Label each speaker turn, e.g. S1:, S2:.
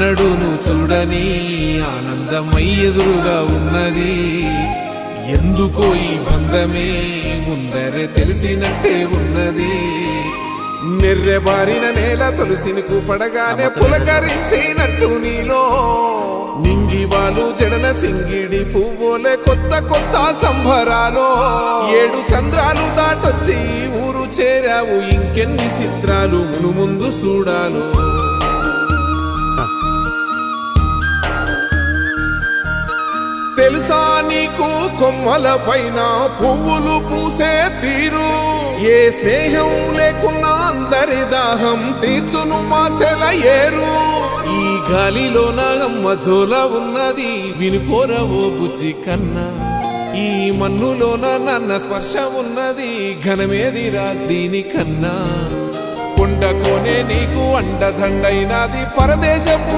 S1: ఎన్నడూను చూడని ఆనందమై ఎదురుగా ఉన్నది. ఎందుకో ఈ బంధమే ముందరే తెలిసినట్టే ఉన్నది. నెర్రెబారిన నేల తులసిని కూపడగానే పులకరించినట్టు నీలో నింగివాలు జడన సింగిడి పువ్వులే కొత్త కొత్త సంభరాలో. 7 సంద్రాలు దాటొచ్చి ఊరు చేరావు, ఇంకెన్ని చిత్రాలు మును ముందు చూడాలు. తెలుసా నీకు కొమ్మల పైన పువ్వులు పూసే తీరు? ఏ స్నేహం లేకున్నా అందరి దాహం తీర్చును మాసెల ఏరు. ఈ గాలిలో నా అమ్మ జోల ఉన్నది, వినుకోరవో బుజ్జి కన్నా. ఈ మన్నులోన నన్న స్పర్శ ఉన్నది, ఘనమేదిరా దీనికన్నా. కొండకోనే నీకు అండదండైనది పరదేశపు